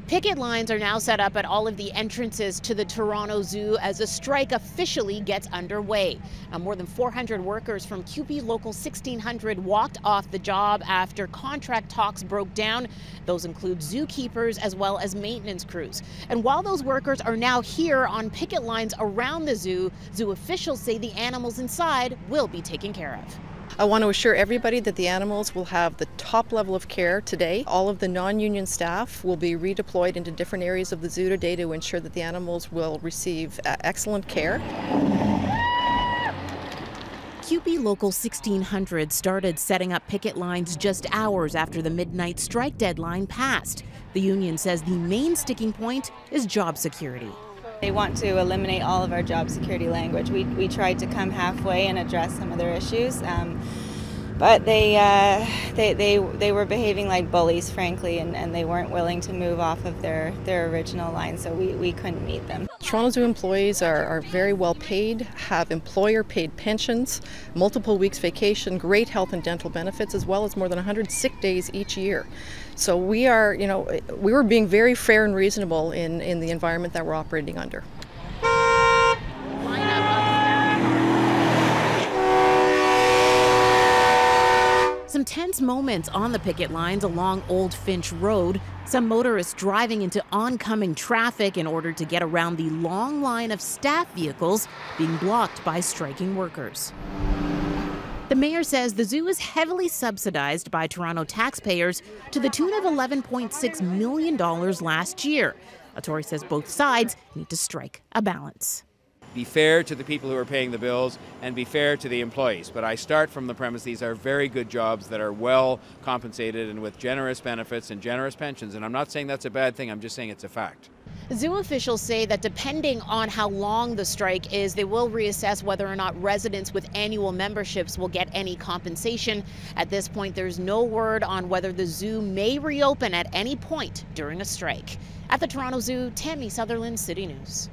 Picket lines are now set up at all of the entrances to the Toronto Zoo as the strike officially gets underway. Now, more than 400 workers from CUPE Local 1600 walked off the job after contract talks broke down. Those include zookeepers as well as maintenance crews. And while those workers are now here on picket lines around the zoo, zoo officials say the animals inside will be taken care of. I want to assure everybody that the animals will have the top level of care today. All of the non-union staff will be redeployed into different areas of the zoo today to ensure that the animals will receive excellent care. CUPE Local 1600 started setting up picket lines just hours after the midnight strike deadline passed. The union says the main sticking point is job security. They want to eliminate all of our job security language. We tried to come halfway and address some of their issues, but they were behaving like bullies, frankly, and they weren't willing to move off of their original line, so we couldn't meet them. Toronto Zoo employees are very well paid, have employer-paid pensions, multiple weeks vacation, great health and dental benefits, as well as more than 100 sick days each year. So we were being very fair and reasonable in the environment that we're operating under. Some tense moments on the picket lines along Old Finch Road. Some motorists driving into oncoming traffic in order to get around the long line of staff vehicles being blocked by striking workers. The mayor says the zoo is heavily subsidized by Toronto taxpayers to the tune of $11.6 million last year. Authority says both sides need to strike a balance. Be fair to the people who are paying the bills and be fair to the employees. But I start from the premise these are very good jobs that are well compensated and with generous benefits and generous pensions. And I'm not saying that's a bad thing, I'm just saying it's a fact. Zoo officials say that depending on how long the strike is, they will reassess whether or not residents with annual memberships will get any compensation. At this point, there's no word on whether the zoo may reopen at any point during a strike. At the Toronto Zoo, Tammie Sutherland, City News.